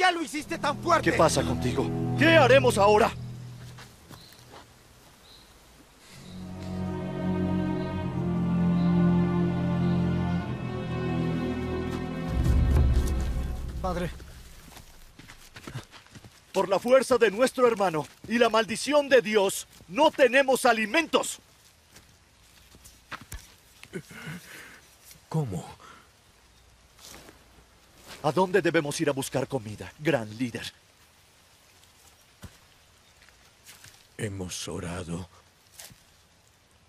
ya lo hiciste tan fuerte? ¿Qué pasa contigo? ¿Qué haremos ahora? Padre. Por la fuerza de nuestro hermano y la maldición de Dios, no tenemos alimentos. ¿Cómo? ¿A dónde debemos ir a buscar comida, gran líder? Hemos orado.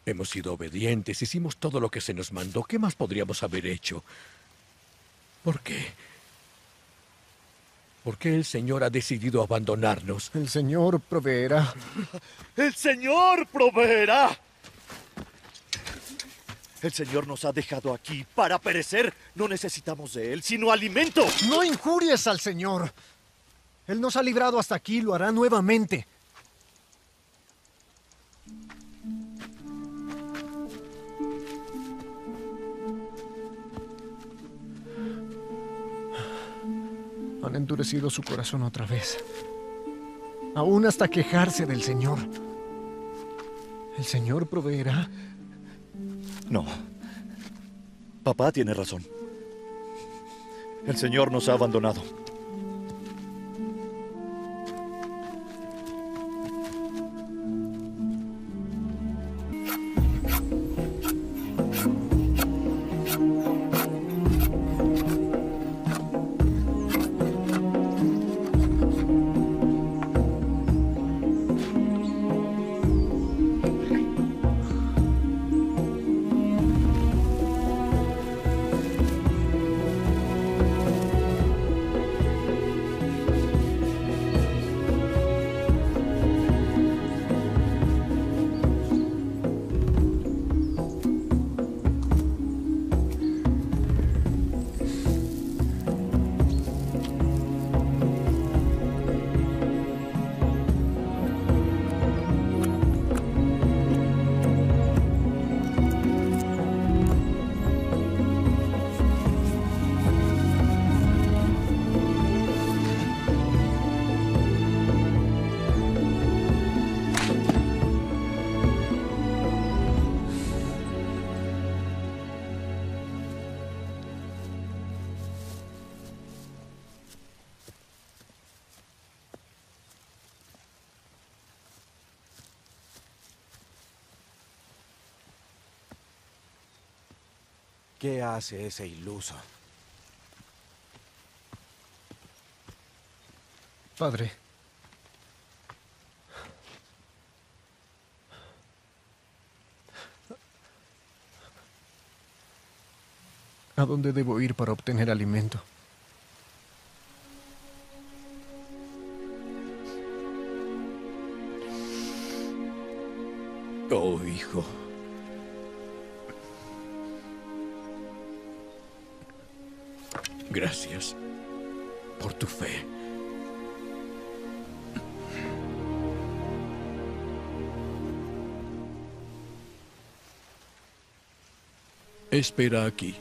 Hemos sido obedientes, hicimos todo lo que se nos mandó. ¿Qué más podríamos haber hecho? ¿Por qué? ¿Por qué el Señor ha decidido abandonarnos? El Señor proveerá. ¡El Señor proveerá! El Señor nos ha dejado aquí para perecer. No necesitamos de Él, sino alimento. No injuries al Señor. Él nos ha librado hasta aquí y lo hará nuevamente. Han endurecido su corazón otra vez. Aún hasta quejarse del Señor. ¿El Señor proveerá? No. Papá tiene razón. El Señor nos ha abandonado. ¿Qué hace ese iluso? Padre. ¿A dónde debo ir para obtener alimento? Oh, hijo. Gracias por tu fe. Espera aquí.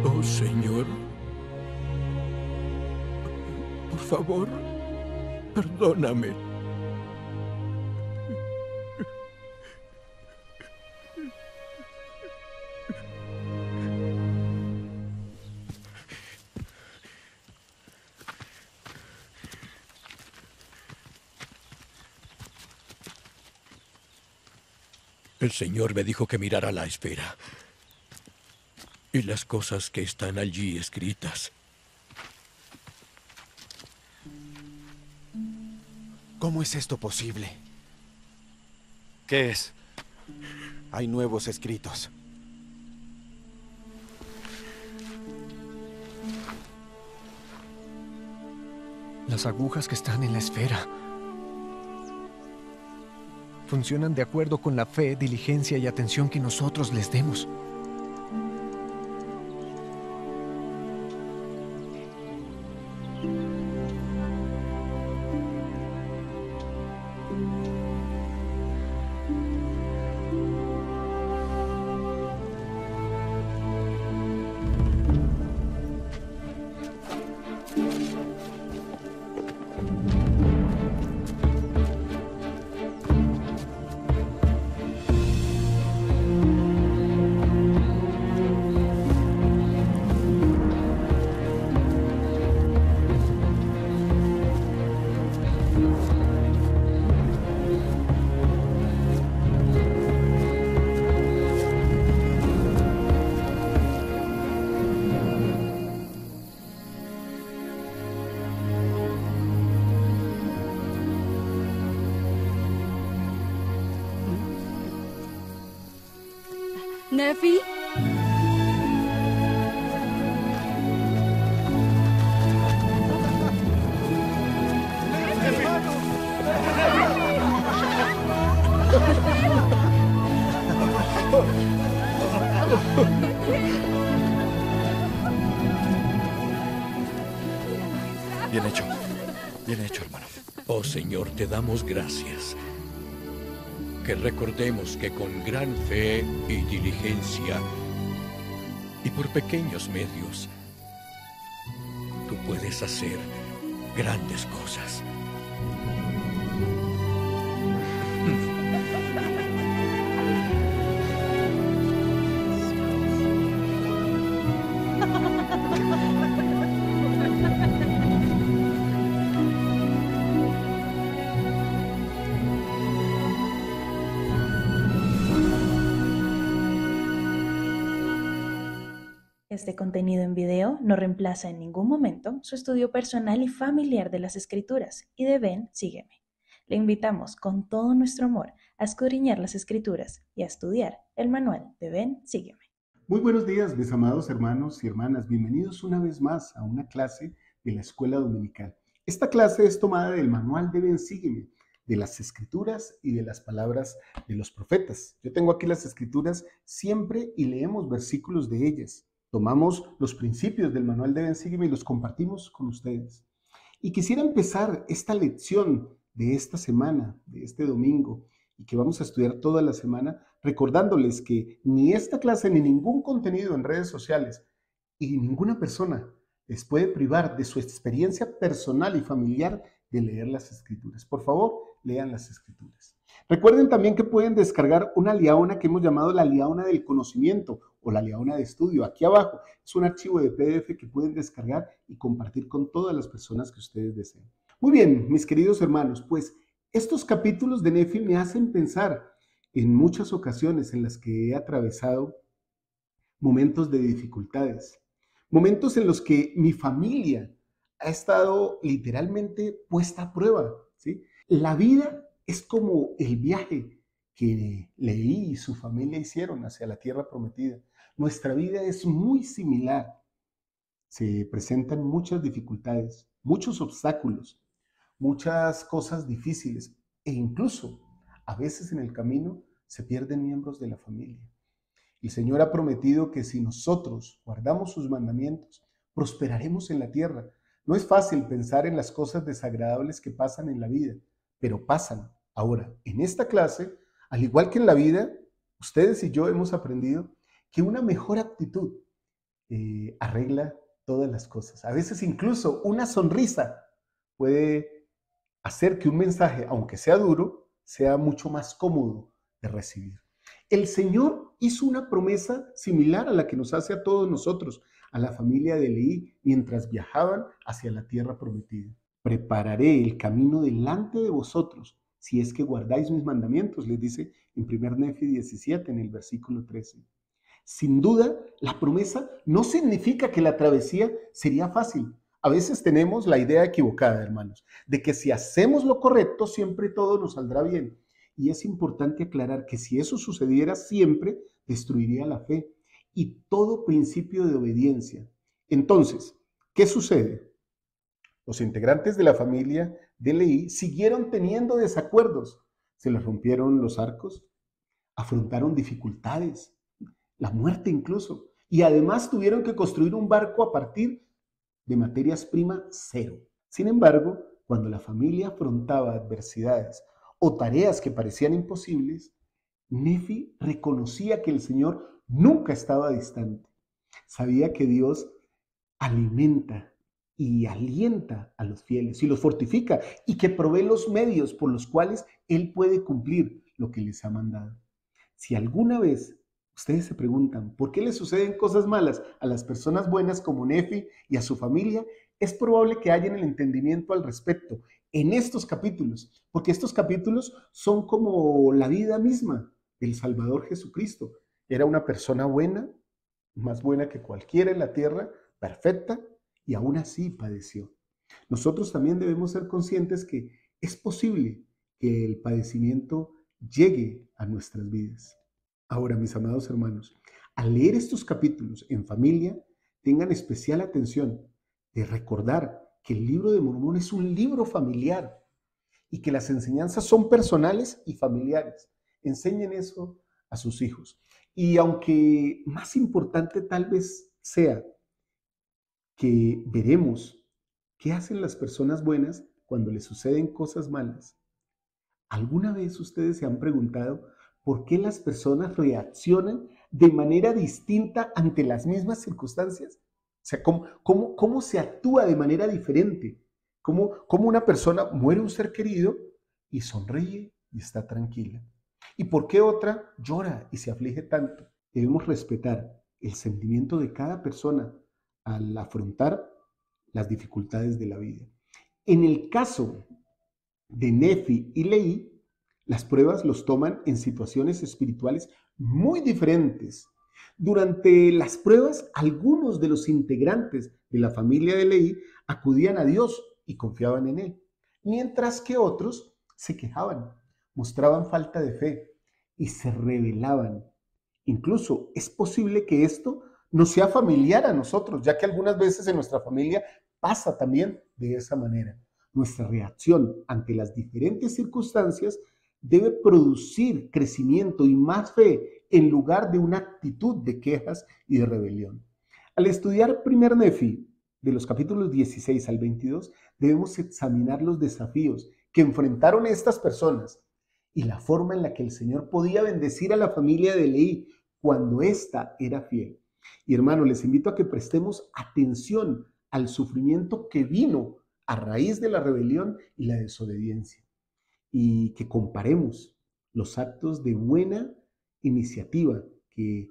Oh, Señor. Por favor, perdóname. El Señor me dijo que mirara la esfera y las cosas que están allí escritas. ¿Cómo es esto posible? ¿Qué es? Hay nuevos escritos. Las agujas que están en la esfera funcionan de acuerdo con la fe, diligencia y atención que nosotros les demos. Nefi? Bien hecho, hermano. Oh Señor, te damos gracias. Que recordemos que con gran fe y diligencia y por pequeños medios, tú puedes hacer grandes cosas. Este contenido en video no reemplaza en ningún momento su estudio personal y familiar de las Escrituras y de Ven, Sígueme. Le invitamos con todo nuestro amor a escudriñar las Escrituras y a estudiar el manual de Ven, Sígueme. Muy buenos días, mis amados hermanos y hermanas. Bienvenidos una vez más a una clase de la Escuela Dominical. Esta clase es tomada del manual de Ven, Sígueme, de las Escrituras y de las palabras de los profetas. Yo tengo aquí las Escrituras siempre y leemos versículos de ellas. Tomamos los principios del manual de Ven, Sígueme y los compartimos con ustedes. Y quisiera empezar esta lección de esta semana, de este domingo, y que vamos a estudiar toda la semana, recordándoles que ni esta clase ni ningún contenido en redes sociales y ninguna persona les puede privar de su experiencia personal y familiar de leer las Escrituras. Por favor, lean las Escrituras. Recuerden también que pueden descargar una liaona que hemos llamado la liaona del conocimiento o la liaona de estudio. Aquí abajo es un archivo de PDF que pueden descargar y compartir con todas las personas que ustedes deseen. Muy bien, mis queridos hermanos, pues estos capítulos de Nefi me hacen pensar en muchas ocasiones en las que he atravesado momentos de dificultades, momentos en los que mi familia ha estado literalmente puesta a prueba, ¿sí? La vida es como el viaje que Leí y su familia hicieron hacia la tierra prometida. Nuestra vida es muy similar. Se presentan muchas dificultades, muchos obstáculos, muchas cosas difíciles e incluso a veces en el camino se pierden miembros de la familia. El Señor ha prometido que si nosotros guardamos sus mandamientos, prosperaremos en la tierra. No es fácil pensar en las cosas desagradables que pasan en la vida, pero pasan. Ahora, en esta clase, al igual que en la vida, ustedes y yo hemos aprendido que una mejor actitud arregla todas las cosas. A veces incluso una sonrisa puede hacer que un mensaje, aunque sea duro, sea mucho más cómodo de recibir. El Señor hizo una promesa similar a la que nos hace a todos nosotros, a la familia de Leí, mientras viajaban hacia la tierra prometida. Prepararé el camino delante de vosotros, si es que guardáis mis mandamientos, les dice en 1 Nefi 17, en el versículo 13. Sin duda, la promesa no significa que la travesía sería fácil. A veces tenemos la idea equivocada, hermanos, de que si hacemos lo correcto, siempre todo nos saldrá bien. Y es importante aclarar que si eso sucediera siempre, destruiría la fe y todo principio de obediencia. Entonces, ¿qué sucede? Los integrantes de la familia de Leí siguieron teniendo desacuerdos, se les rompieron los arcos, afrontaron dificultades, la muerte incluso, y además tuvieron que construir un barco a partir de materias primas cero. Sin embargo, cuando la familia afrontaba adversidades o tareas que parecían imposibles, Nefi reconocía que el Señor nunca estaba distante. Sabía que Dios alimenta y alienta a los fieles y los fortifica y que provee los medios por los cuales Él puede cumplir lo que les ha mandado. Si alguna vez ustedes se preguntan por qué le suceden cosas malas a las personas buenas como Nefi y a su familia, es probable que hayan el entendimiento al respecto en estos capítulos, porque estos capítulos son como la vida misma del Salvador Jesucristo. Era una persona buena, más buena que cualquiera en la tierra, perfecta, y aún así padeció. Nosotros también debemos ser conscientes que es posible que el padecimiento llegue a nuestras vidas. Ahora, mis amados hermanos, al leer estos capítulos en familia, tengan especial atención de recordar que el libro de Mormón es un libro familiar y que las enseñanzas son personales y familiares. Enseñen eso a sus hijos. Y aunque más importante tal vez sea que veremos qué hacen las personas buenas cuando les suceden cosas malas, ¿alguna vez ustedes se han preguntado por qué las personas reaccionan de manera distinta ante las mismas circunstancias? O sea, ¿cómo se actúa de manera diferente? ¿Cómo una persona muere un ser querido y sonríe y está tranquila? ¿Y por qué otra llora y se aflige tanto? Debemos respetar el sentimiento de cada persona al afrontar las dificultades de la vida. En el caso de Nefi y Lehi, las pruebas los toman en situaciones espirituales muy diferentes. Durante las pruebas, algunos de los integrantes de la familia de Lehi acudían a Dios y confiaban en Él, mientras que otros se quejaban, mostraban falta de fe y se rebelaban. Incluso es posible que esto no sea familiar a nosotros, ya que algunas veces en nuestra familia pasa también de esa manera. Nuestra reacción ante las diferentes circunstancias debe producir crecimiento y más fe en lugar de una actitud de quejas y de rebelión. Al estudiar primer Nefi, de los capítulos 16 al 22, debemos examinar los desafíos que enfrentaron estas personas y la forma en la que el Señor podía bendecir a la familia de Lehi cuando ésta era fiel. Y hermanos, les invito a que prestemos atención al sufrimiento que vino a raíz de la rebelión y la desobediencia, y que comparemos los actos de buena iniciativa que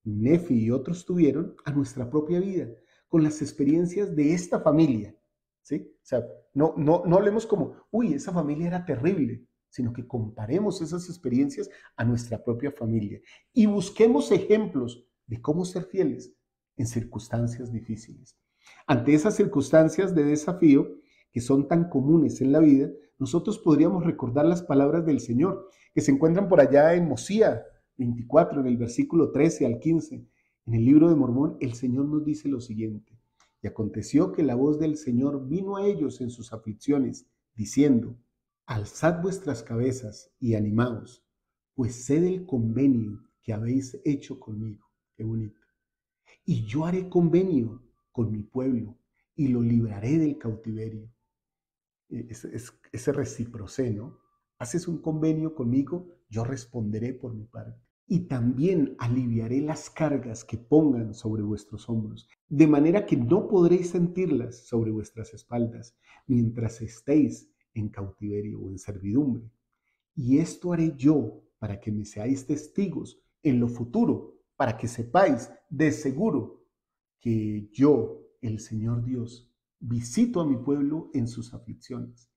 Nefi y otros tuvieron a nuestra propia vida, con las experiencias de esta familia, ¿sí? O sea, no hablemos como, uy, esa familia era terrible, sino que comparemos esas experiencias a nuestra propia familia y busquemos ejemplos de cómo ser fieles en circunstancias difíciles. Ante esas circunstancias de desafío que son tan comunes en la vida, nosotros podríamos recordar las palabras del Señor que se encuentran por allá en Mosía 24, en el versículo 13 al 15. En el libro de Mormón, el Señor nos dice lo siguiente: y aconteció que la voz del Señor vino a ellos en sus aflicciones, diciendo: alzad vuestras cabezas y animaos, pues sé del convenio que habéis hecho conmigo. Qué bonito. Y yo haré convenio con mi pueblo y lo libraré del cautiverio. Ese reciprocé, ¿no? Haces un convenio conmigo, yo responderé por mi parte. Y también aliviaré las cargas que pongan sobre vuestros hombros, de manera que no podréis sentirlas sobre vuestras espaldas, mientras estéis en cautiverio o en servidumbre. Y esto haré yo para que me seáis testigos en lo futuro, para que sepáis de seguro que yo, el Señor Dios, visito a mi pueblo en sus aflicciones.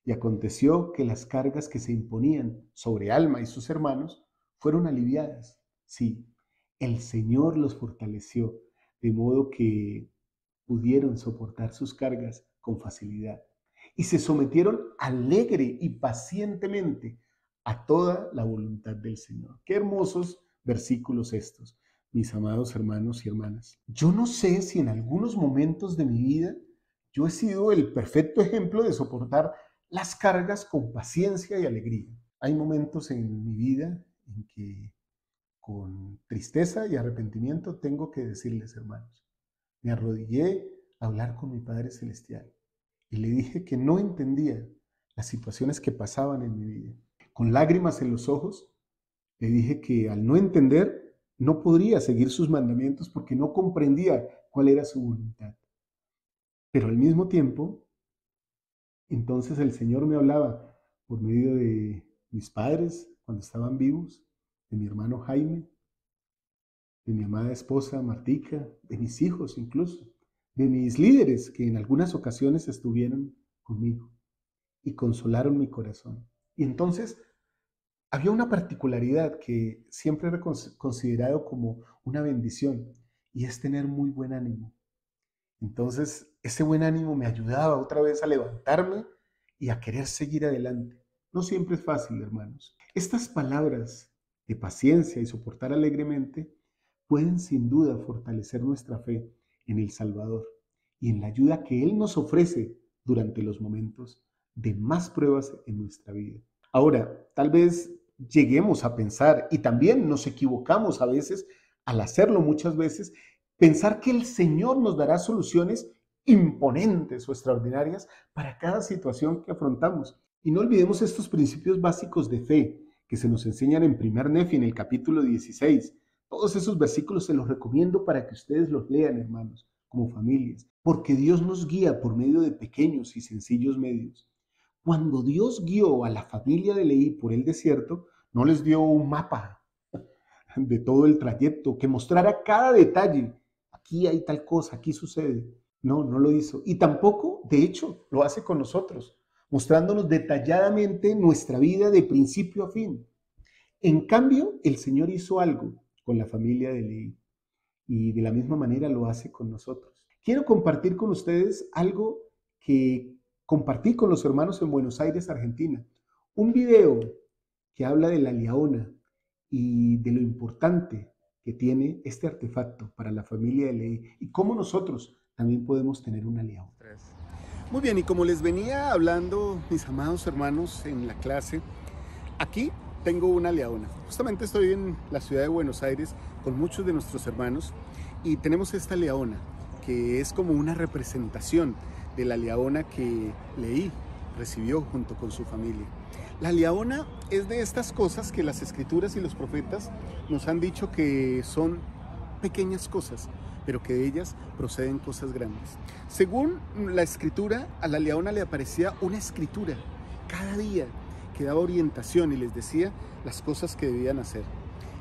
Y aconteció que las cargas que se imponían sobre Alma y sus hermanos fueron aliviadas. Sí, el Señor los fortaleció, de modo que pudieron soportar sus cargas con facilidad y se sometieron alegre y pacientemente a toda la voluntad del Señor. Qué hermosos versículos estos, mis amados hermanos y hermanas. Yo no sé si en algunos momentos de mi vida yo he sido el perfecto ejemplo de soportar las cargas con paciencia y alegría. Hay momentos en mi vida en que con tristeza y arrepentimiento tengo que decirles, hermanos, me arrodillé a hablar con mi Padre Celestial y le dije que no entendía las situaciones que pasaban en mi vida. Con lágrimas en los ojos, le dije que al no entender, no podría seguir sus mandamientos porque no comprendía cuál era su voluntad. Pero al mismo tiempo, entonces el Señor me hablaba por medio de mis padres cuando estaban vivos, de mi hermano Jaime, de mi amada esposa Martica, de mis hijos incluso, de mis líderes que en algunas ocasiones estuvieron conmigo y consolaron mi corazón. Y entonces había una particularidad que siempre he considerado como una bendición y es tener muy buen ánimo. Entonces ese buen ánimo me ayudaba otra vez a levantarme y a querer seguir adelante. No siempre es fácil, hermanos. Estas palabras de paciencia y soportar alegremente pueden sin duda fortalecer nuestra fe en el Salvador y en la ayuda que Él nos ofrece durante los momentos de más pruebas en nuestra vida. Ahora, tal vez lleguemos a pensar, y también nos equivocamos a veces al hacerlo muchas veces, pensar que el Señor nos dará soluciones imponentes o extraordinarias para cada situación que afrontamos. Y no olvidemos estos principios básicos de fe que se nos enseñan en 1 Nefi, en el capítulo 16. Todos esos versículos se los recomiendo para que ustedes los lean, hermanos, como familias, porque Dios nos guía por medio de pequeños y sencillos medios. Cuando Dios guió a la familia de Leví por el desierto, no les dio un mapa de todo el trayecto que mostrara cada detalle. Aquí hay tal cosa, aquí sucede. No, no lo hizo. Y tampoco, de hecho, lo hace con nosotros, mostrándonos detalladamente nuestra vida de principio a fin. En cambio, el Señor hizo algo con la familia de Leví y de la misma manera lo hace con nosotros. Quiero compartir con ustedes algo que compartí con los hermanos en Buenos Aires, Argentina. Un video que habla de la liaona y de lo importante que tiene este artefacto para la familia de Leví y cómo nosotros también podemos tener una liaona. Muy bien, y como les venía hablando, mis amados hermanos, en la clase, aquí tengo una liaona. Justamente estoy en la ciudad de Buenos Aires con muchos de nuestros hermanos y tenemos esta liaona que es como una representación de la liaona que Leví recibió junto con su familia. La liaona es de estas cosas que las escrituras y los profetas nos han dicho que son pequeñas cosas, pero que de ellas proceden cosas grandes. Según la escritura, a la liaona le aparecía una escritura cada día que daba orientación y les decía las cosas que debían hacer.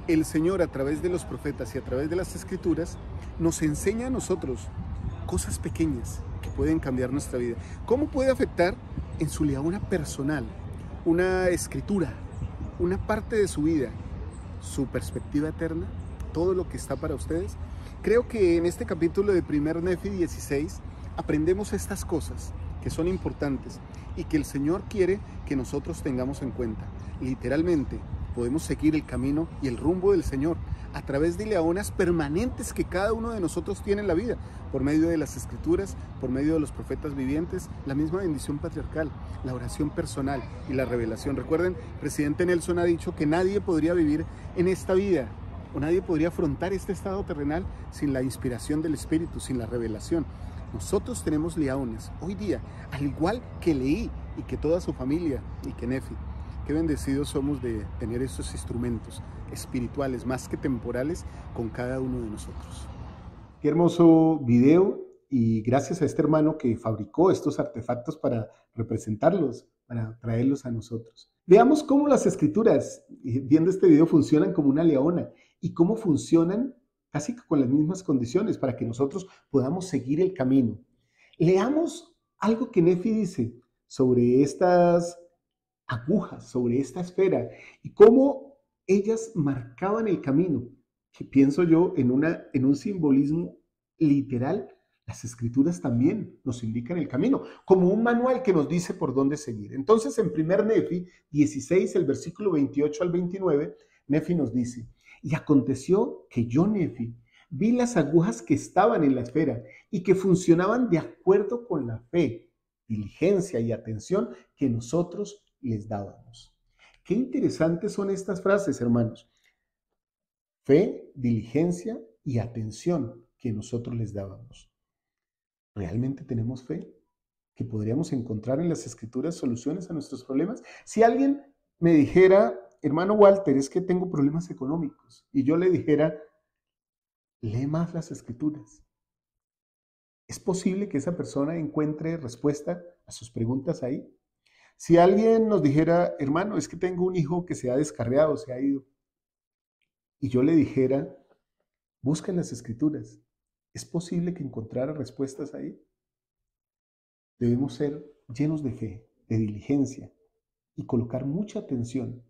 El Señor, a través de los profetas y a través de las escrituras, nos enseña a nosotros cosas pequeñas que pueden cambiar nuestra vida. ¿Cómo puede afectar en su liaona personal una escritura, una parte de su vida, su perspectiva eterna, todo lo que está para ustedes? Creo que en este capítulo de 1 Nefi 16 aprendemos estas cosas que son importantes y que el Señor quiere que nosotros tengamos en cuenta. Literalmente podemos seguir el camino y el rumbo del Señor a través de liaonas permanentes que cada uno de nosotros tiene en la vida, por medio de las escrituras, por medio de los profetas vivientes, la misma bendición patriarcal, la oración personal y la revelación. Recuerden, presidente Nelson ha dicho que nadie podría vivir en esta vida o nadie podría afrontar este estado terrenal sin la inspiración del Espíritu, sin la revelación. Nosotros tenemos liaones hoy día, al igual que Leví y que toda su familia y que Nefi. Qué bendecidos somos de tener estos instrumentos espirituales más que temporales con cada uno de nosotros. Qué hermoso video y gracias a este hermano que fabricó estos artefactos para representarlos, para traerlos a nosotros. Veamos cómo las escrituras, viendo este video, funcionan como una liaona y cómo funcionan casi con las mismas condiciones para que nosotros podamos seguir el camino. Leamos algo que Nefi dice sobre estas agujas, sobre esta esfera y cómo ellas marcaban el camino, que pienso yo en un simbolismo literal. Las escrituras también nos indican el camino, como un manual que nos dice por dónde seguir. Entonces, en 1 Nefi 16, el versículo 28 al 29, Nefi nos dice: y aconteció que yo, Nefi, vi las agujas que estaban en la esfera y que funcionaban de acuerdo con la fe, diligencia y atención que nosotros les dábamos. Qué interesantes son estas frases, hermanos. Fe, diligencia y atención que nosotros les dábamos. ¿Realmente tenemos fe que podríamos encontrar en las Escrituras soluciones a nuestros problemas? Si alguien me dijera, hermano Walter, es que tengo problemas económicos, y yo le dijera, lee más las Escrituras, ¿es posible que esa persona encuentre respuesta a sus preguntas ahí? Si alguien nos dijera, hermano, es que tengo un hijo que se ha descarriado, se ha ido, y yo le dijera, busca en las Escrituras, ¿es posible que encontrara respuestas ahí? Debemos ser llenos de fe, de diligencia y colocar mucha atención,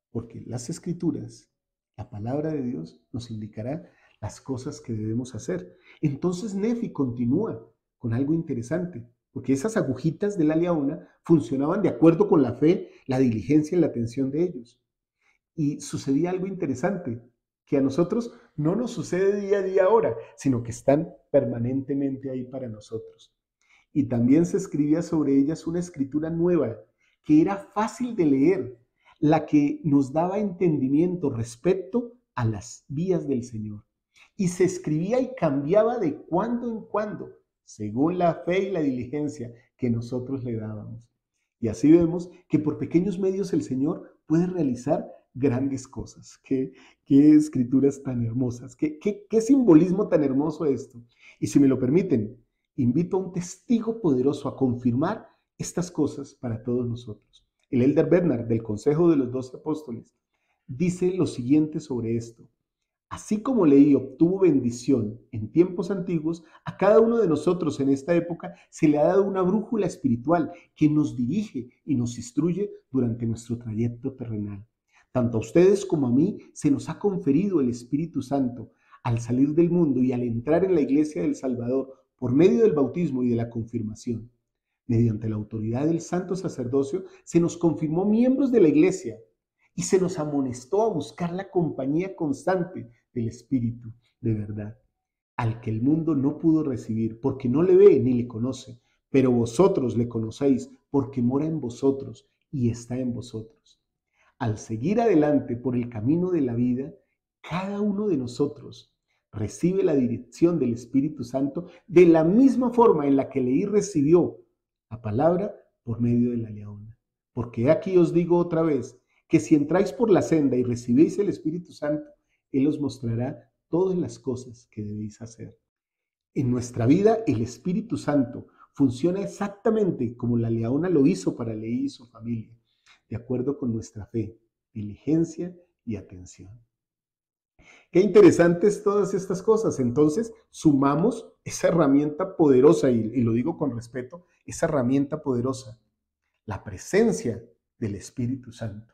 porque las Escrituras, la palabra de Dios, nos indicará las cosas que debemos hacer. Entonces Nefi continúa con algo interesante, porque esas agujitas de la leona funcionaban de acuerdo con la fe, la diligencia y la atención de ellos. Y sucedía algo interesante, que a nosotros no nos sucede día a día ahora, sino que están permanentemente ahí para nosotros. Y también se escribía sobre ellas una escritura nueva, que era fácil de leer, la que nos daba entendimiento respecto a las vías del Señor. Y se escribía y cambiaba de cuando en cuando, según la fe y la diligencia que nosotros le dábamos. Y así vemos que por pequeños medios el Señor puede realizar grandes cosas. Qué escrituras tan hermosas, qué simbolismo tan hermoso esto. Y si me lo permiten, invito a un testigo poderoso a confirmar estas cosas para todos nosotros. El Elder Bernard del Consejo de los 12 Apóstoles dice lo siguiente sobre esto. Así como Leí obtuvo bendición en tiempos antiguos, a cada uno de nosotros en esta época se le ha dado una brújula espiritual que nos dirige y nos instruye durante nuestro trayecto terrenal. Tanto a ustedes como a mí se nos ha conferido el Espíritu Santo al salir del mundo y al entrar en la Iglesia del Salvador por medio del bautismo y de la confirmación. Mediante la autoridad del santo sacerdocio se nos confirmó miembros de la Iglesia y se nos amonestó a buscar la compañía constante del Espíritu de verdad, al que el mundo no pudo recibir porque no le ve ni le conoce, pero vosotros le conocéis porque mora en vosotros y está en vosotros. Al seguir adelante por el camino de la vida, cada uno de nosotros recibe la dirección del Espíritu Santo de la misma forma en la que Leí recibió la palabra por medio de la leona. Porque aquí os digo otra vez, que si entráis por la senda y recibéis el Espíritu Santo, Él os mostrará todas las cosas que debéis hacer. En nuestra vida, el Espíritu Santo funciona exactamente como la leona lo hizo para Leí y su familia, de acuerdo con nuestra fe, diligencia y atención. Qué interesantes todas estas cosas. Entonces, sumamos esa herramienta poderosa, y lo digo con respeto, esa herramienta poderosa, la presencia del Espíritu Santo,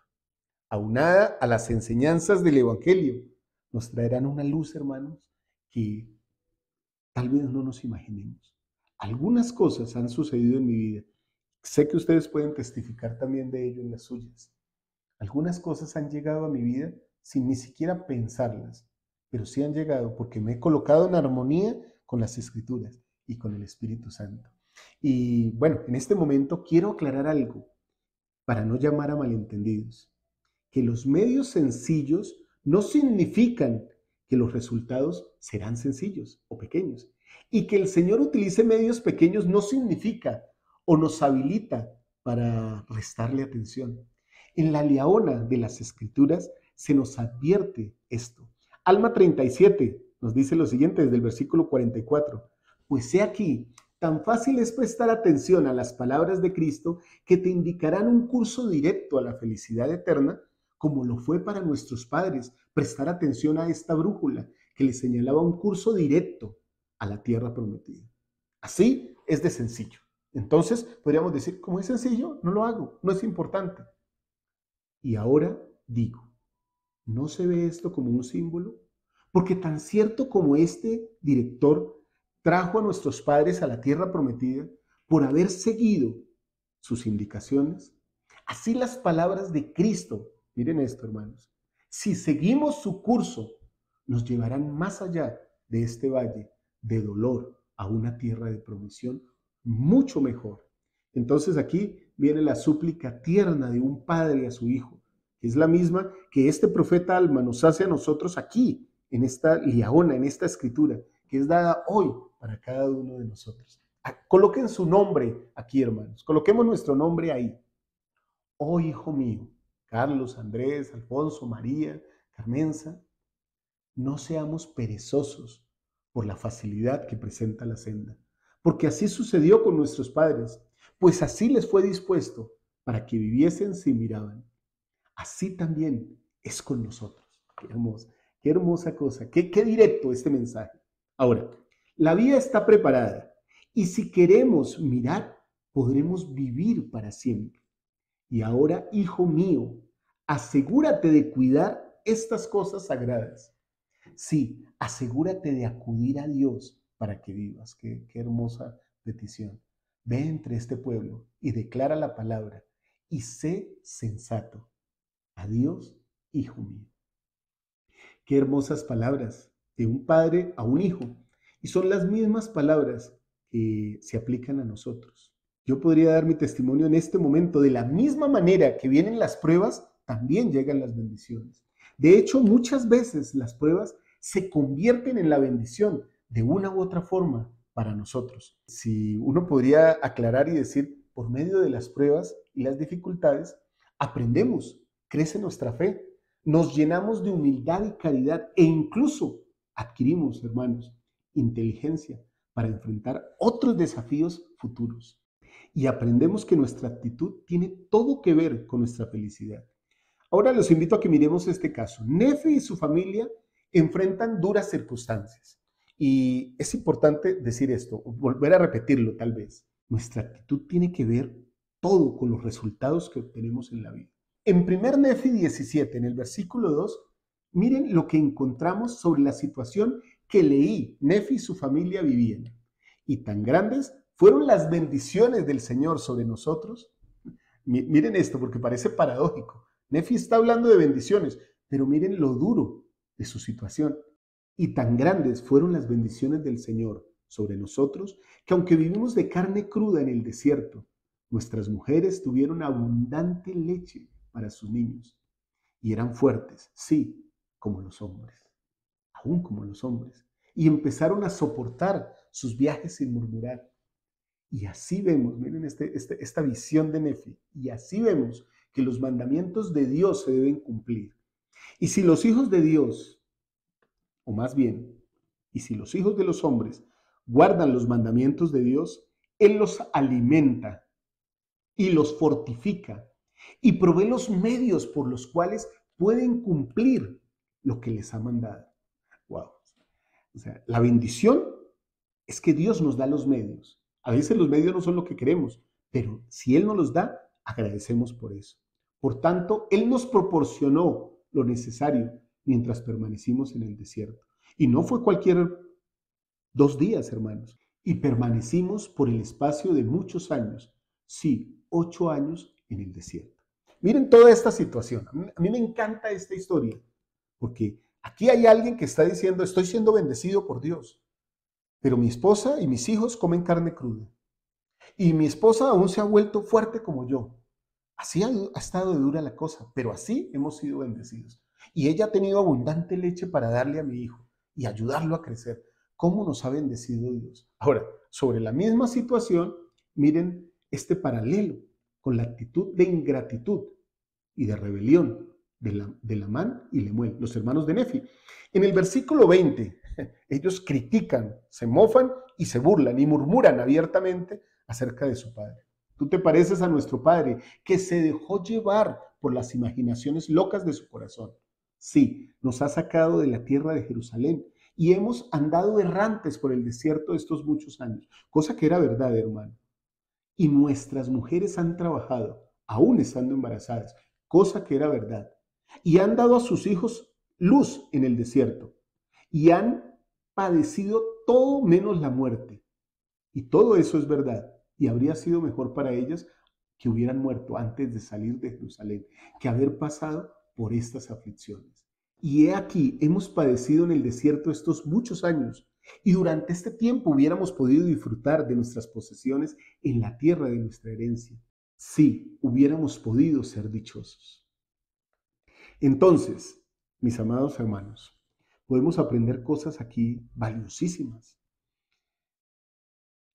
aunada a las enseñanzas del Evangelio, nos traerán una luz, hermanos, que tal vez no nos imaginemos. Algunas cosas han sucedido en mi vida. Sé que ustedes pueden testificar también de ello en las suyas. Algunas cosas han llegado a mi vida sin ni siquiera pensarlas, pero sí han llegado porque me he colocado en armonía con las Escrituras y con el Espíritu Santo. Y bueno, en este momento quiero aclarar algo para no llamar a malentendidos, que los medios sencillos no significan que los resultados serán sencillos o pequeños, y que el Señor utilice medios pequeños no significa o nos habilita para restarle atención. En la leona de las Escrituras se nos advierte esto. Alma 37 nos dice lo siguiente desde el versículo 44. Pues he aquí, tan fácil es prestar atención a las palabras de Cristo que te indicarán un curso directo a la felicidad eterna, como lo fue para nuestros padres prestar atención a esta brújula que les señalaba un curso directo a la tierra prometida. Así es de sencillo. Entonces podríamos decir, como es sencillo, no lo hago, no es importante. Y ahora digo, ¿no se ve esto como un símbolo? Porque tan cierto como este director trajo a nuestros padres a la tierra prometida por haber seguido sus indicaciones, así las palabras de Cristo, miren esto, hermanos, si seguimos su curso, nos llevarán más allá de este valle de dolor a una tierra de provisión mucho mejor. Entonces aquí viene la súplica tierna de un padre a su hijo que es la misma que este profeta Alma nos hace a nosotros aquí, en esta liaona, en esta escritura, que es dada hoy para cada uno de nosotros. Coloquen su nombre aquí, hermanos. Coloquemos nuestro nombre ahí. Oh, hijo mío, Carlos, Andrés, Alfonso, María, Carmenza, no seamos perezosos por la facilidad que presenta la senda, porque así sucedió con nuestros padres, pues así les fue dispuesto para que viviesen si miraban. Así también es con nosotros. Qué hermosa cosa, qué directo este mensaje. Ahora, la vía está preparada y si queremos mirar, podremos vivir para siempre. Y ahora, hijo mío, asegúrate de cuidar estas cosas sagradas. Sí, asegúrate de acudir a Dios para que vivas. Qué hermosa petición. Ve entre este pueblo y declara la palabra y sé sensato. Adiós, hijo mío. Qué hermosas palabras de un padre a un hijo. Y son las mismas palabras que se aplican a nosotros. Yo podría dar mi testimonio en este momento. De la misma manera que vienen las pruebas, también llegan las bendiciones. De hecho, muchas veces las pruebas se convierten en la bendición de una u otra forma para nosotros. Si uno podría aclarar y decir, por medio de las pruebas y las dificultades, aprendemos, crece nuestra fe, nos llenamos de humildad y caridad e incluso adquirimos, hermanos, inteligencia para enfrentar otros desafíos futuros. Y aprendemos que nuestra actitud tiene todo que ver con nuestra felicidad. Ahora los invito a que miremos este caso. Nefi y su familia enfrentan duras circunstancias. Y es importante decir esto, volver a repetirlo tal vez. Nuestra actitud tiene que ver todo con los resultados que obtenemos en la vida. En 1 Nefi 17, en el versículo 2, miren lo que encontramos sobre la situación que leí. Nefi y su familia vivían. Y tan grandes fueron las bendiciones del Señor sobre nosotros. Miren esto, porque parece paradójico. Nefi está hablando de bendiciones, pero miren lo duro de su situación. Y tan grandes fueron las bendiciones del Señor sobre nosotros, que aunque vivimos de carne cruda en el desierto, nuestras mujeres tuvieron abundante leche para sus niños. Y eran fuertes, sí, como los hombres, aún como los hombres. Y empezaron a soportar sus viajes sin murmurar. Y así vemos, miren esta visión de Nefi, y así vemos que los mandamientos de Dios se deben cumplir. Y si los hijos de Dios, o más bien, y si los hijos de los hombres guardan los mandamientos de Dios, Él los alimenta y los fortifica y provee los medios por los cuales pueden cumplir lo que les ha mandado. Wow. O sea, la bendición es que Dios nos da los medios. A veces los medios no son lo que queremos, pero si Él nos los da, agradecemos por eso. Por tanto, Él nos proporcionó lo necesario mientras permanecimos en el desierto. Y no fue cualquier 2 días, hermanos. Y permanecimos por el espacio de muchos años. Sí, 8 años en el desierto. Miren toda esta situación. A mí me encanta esta historia, porque aquí hay alguien que está diciendo, estoy siendo bendecido por Dios, pero mi esposa y mis hijos comen carne cruda. Y mi esposa aún se ha vuelto fuerte como yo. Así ha estado de dura la cosa, pero así hemos sido bendecidos. Y ella ha tenido abundante leche para darle a mi hijo y ayudarlo a crecer. ¿Cómo nos ha bendecido Dios? Ahora, sobre la misma situación, miren este paralelo con la actitud de ingratitud y de rebelión de Lamán y Lemuel, los hermanos de Nefi. En el versículo 20, ellos critican, se mofan y se burlan y murmuran abiertamente acerca de su padre. Tú te pareces a nuestro padre, que se dejó llevar por las imaginaciones locas de su corazón. Sí, nos ha sacado de la tierra de Jerusalén y hemos andado errantes por el desierto estos muchos años, cosa que era verdad, hermano. Y nuestras mujeres han trabajado, aún estando embarazadas, cosa que era verdad. Y han dado a sus hijos luz en el desierto y han padecido todo menos la muerte. Y todo eso es verdad. Y habría sido mejor para ellas que hubieran muerto antes de salir de Jerusalén, que haber pasado por estas aflicciones. Y he aquí, hemos padecido en el desierto estos muchos años, y durante este tiempo hubiéramos podido disfrutar de nuestras posesiones en la tierra de nuestra herencia. Sí, hubiéramos podido ser dichosos. Entonces, mis amados hermanos, podemos aprender cosas aquí valiosísimas.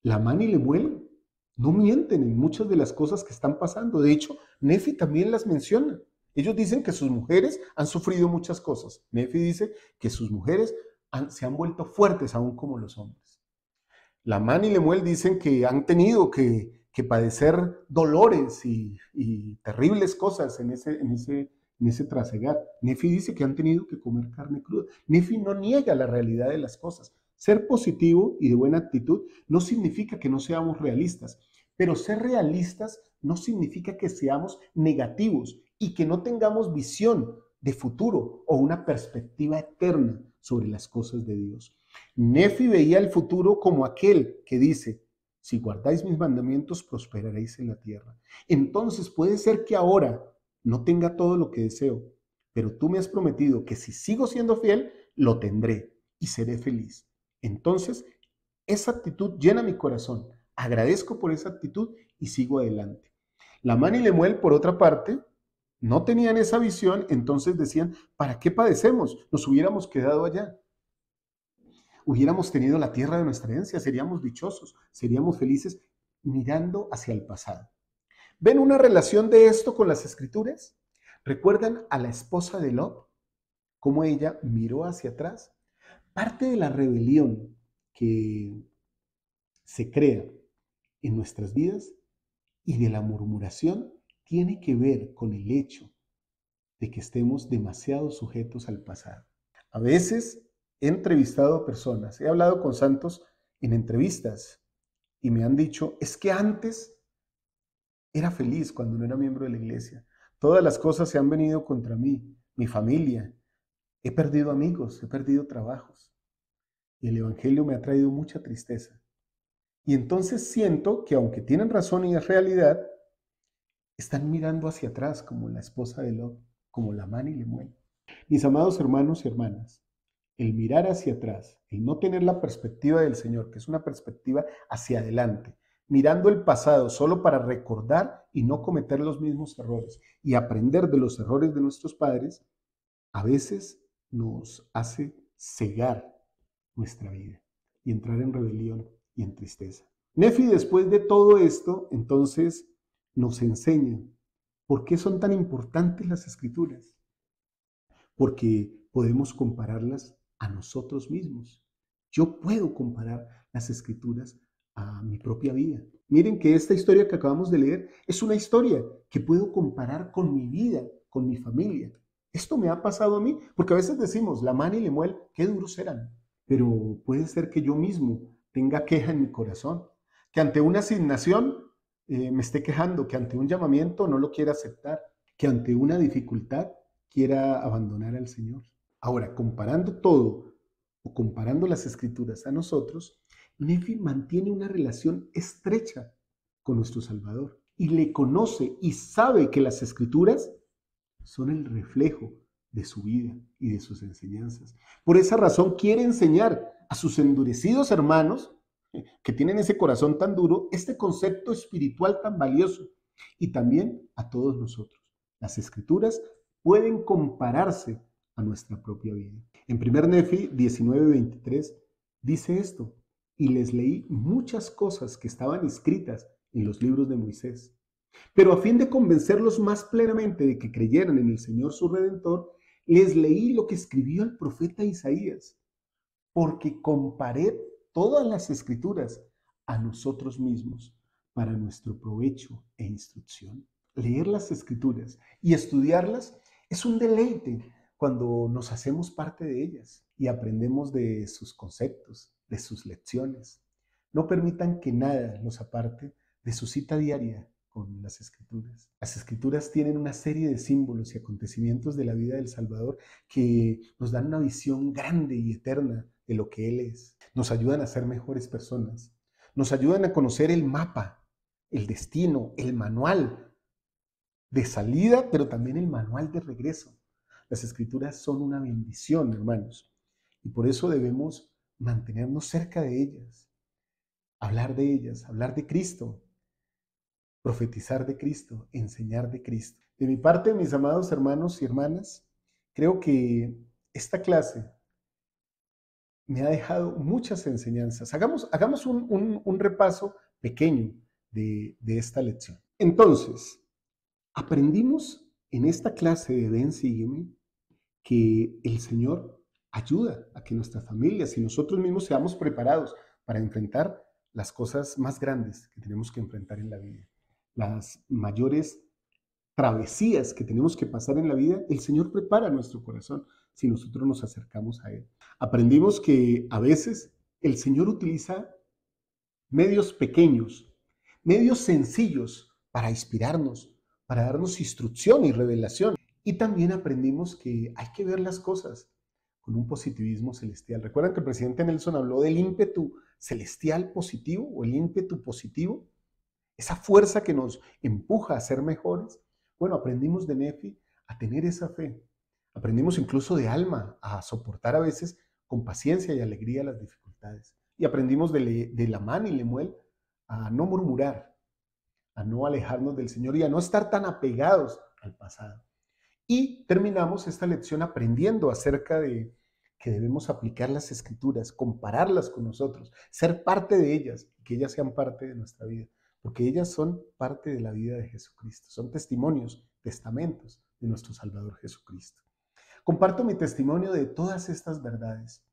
Lamán y Lemuel no mienten en muchas de las cosas que están pasando. De hecho, Nefi también las menciona. Ellos dicen que sus mujeres han sufrido muchas cosas. Nefi dice que sus mujeres se han vuelto fuertes aún como los hombres. Lamán y Lemuel dicen que han tenido que padecer dolores y terribles cosas en ese trasegar. Nefi dice que han tenido que comer carne cruda. Nefi no niega la realidad de las cosas. Ser positivo y de buena actitud no significa que no seamos realistas, pero ser realistas no significa que seamos negativos y que no tengamos visión de futuro o una perspectiva eterna sobre las cosas de Dios. Nefi veía el futuro como aquel que dice: si guardáis mis mandamientos, prosperaréis en la tierra. Entonces puede ser que ahora no tenga todo lo que deseo, pero tú me has prometido que si sigo siendo fiel, lo tendré y seré feliz. Entonces, esa actitud llena mi corazón. Agradezco por esa actitud y sigo adelante. Lamán y Lemuel, por otra parte, no tenían esa visión, entonces decían: ¿para qué padecemos? Nos hubiéramos quedado allá. Hubiéramos tenido la tierra de nuestra herencia, seríamos dichosos, seríamos felices mirando hacia el pasado. ¿Ven una relación de esto con las Escrituras? ¿Recuerdan a la esposa de Lot? ¿Cómo ella miró hacia atrás? Parte de la rebelión que se crea en nuestras vidas y de la murmuración tiene que ver con el hecho de que estemos demasiado sujetos al pasado. A veces he entrevistado a personas, he hablado con santos en entrevistas y me han dicho: es que antes era feliz cuando no era miembro de la iglesia. Todas las cosas se han venido contra mí, mi familia. He perdido amigos, he perdido trabajos. Y el evangelio me ha traído mucha tristeza. Y entonces siento que aunque tienen razón y es realidad, están mirando hacia atrás como la esposa de Lot, como Lamán y Lemuel. Mis amados hermanos y hermanas, el mirar hacia atrás, el no tener la perspectiva del Señor, que es una perspectiva hacia adelante, mirando el pasado solo para recordar y no cometer los mismos errores y aprender de los errores de nuestros padres, a veces nos hace cegar nuestra vida y entrar en rebelión y en tristeza. Nefi, después de todo esto, entonces nos enseña por qué son tan importantes las Escrituras. Porque podemos compararlas a nosotros mismos. Yo puedo comparar las Escrituras a mi propia vida. Miren que esta historia que acabamos de leer es una historia que puedo comparar con mi vida, con mi familia. Esto me ha pasado a mí, porque a veces decimos: Lamán y Lemuel, qué duros eran. Pero puede ser que yo mismo tenga queja en mi corazón, que ante una asignación me esté quejando, que ante un llamamiento no lo quiera aceptar, que ante una dificultad quiera abandonar al Señor. Ahora, comparando todo o comparando las Escrituras a nosotros, Nefi mantiene una relación estrecha con nuestro Salvador y le conoce y sabe que las Escrituras son el reflejo de su vida y de sus enseñanzas. Por esa razón quiere enseñar a sus endurecidos hermanos que tienen ese corazón tan duro este concepto espiritual tan valioso, y también a todos nosotros. Las Escrituras pueden compararse a nuestra propia vida. En 1 Nefi 19:23 dice esto: y les leí muchas cosas que estaban escritas en los libros de Moisés, pero a fin de convencerlos más plenamente de que creyeran en el Señor su Redentor, les leí lo que escribió el profeta Isaías, porque comparé todas las Escrituras a nosotros mismos para nuestro provecho e instrucción. Leer las Escrituras y estudiarlas es un deleite cuando nos hacemos parte de ellas y aprendemos de sus conceptos, de sus lecciones. No permitan que nada los aparte de su cita diaria con las Escrituras. Las Escrituras tienen una serie de símbolos y acontecimientos de la vida del Salvador que nos dan una visión grande y eterna de lo que Él es. Nos ayudan a ser mejores personas. Nos ayudan a conocer el mapa, el destino, el manual de salida, pero también el manual de regreso. Las Escrituras son una bendición, hermanos, y por eso debemos mantenernos cerca de ellas, hablar de Cristo, profetizar de Cristo, enseñar de Cristo. De mi parte, mis amados hermanos y hermanas, Creo que esta clase me ha dejado muchas enseñanzas. Hagamos un repaso pequeño de esta lección. Entonces, aprendimos en esta clase de Ven, sígueme, que el Señor ayuda a que nuestras familias y nosotros mismos seamos preparados para enfrentar las cosas más grandes que tenemos que enfrentar en la vida. Las mayores travesías que tenemos que pasar en la vida, el Señor prepara nuestro corazón si nosotros nos acercamos a Él. Aprendimos que a veces el Señor utiliza medios pequeños, medios sencillos para inspirarnos, para darnos instrucción y revelación. Y también aprendimos que hay que ver las cosas con un positivismo celestial. ¿Recuerdan que el presidente Nelson habló del ímpetu celestial positivo o el ímpetu positivo? Esa fuerza que nos empuja a ser mejores. Bueno, aprendimos de Nefi a tener esa fe. Aprendimos incluso de Alma a soportar a veces con paciencia y alegría las dificultades. Y aprendimos de Lamán y Lemuel a no murmurar, a no alejarnos del Señor y a no estar tan apegados al pasado. Y terminamos esta lección aprendiendo acerca de que debemos aplicar las Escrituras, compararlas con nosotros, ser parte de ellas, que ellas sean parte de nuestra vida, porque ellas son parte de la vida de Jesucristo, son testimonios, testamentos de nuestro Salvador Jesucristo. Comparto mi testimonio de todas estas verdades.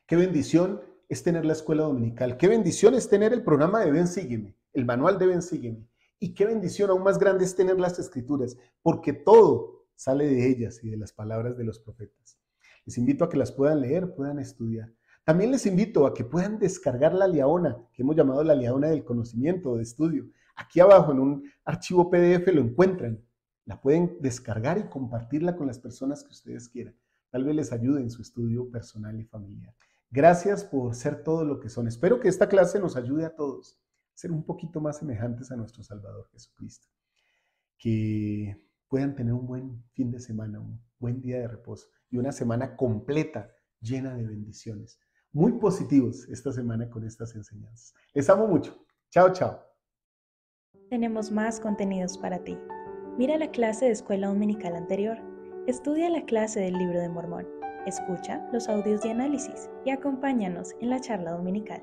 Qué bendición es tener la escuela dominical, qué bendición es tener el programa de Ven, sígueme, el manual de Ven, sígueme. Y qué bendición aún más grande es tener las Escrituras, porque todo sale de ellas y de las palabras de los profetas. Les invito a que las puedan leer, puedan estudiar. También les invito a que puedan descargar la Liaona, que hemos llamado la Liaona del conocimiento, de estudio. Aquí abajo en un archivo PDF lo encuentran. La pueden descargar y compartirla con las personas que ustedes quieran. Tal vez les ayude en su estudio personal y familiar. Gracias por ser todo lo que son. Espero que esta clase nos ayude a todos a ser un poquito más semejantes a nuestro Salvador Jesucristo. Que puedan tener un buen fin de semana, un buen día de reposo y una semana completa, llena de bendiciones. Muy positivos esta semana con estas enseñanzas. Les amo mucho. Chao, chao. Tenemos más contenidos para ti. Mira la clase de escuela dominical anterior. Estudia la clase del Libro de Mormón. Escucha los audios de análisis y acompáñanos en la charla dominical.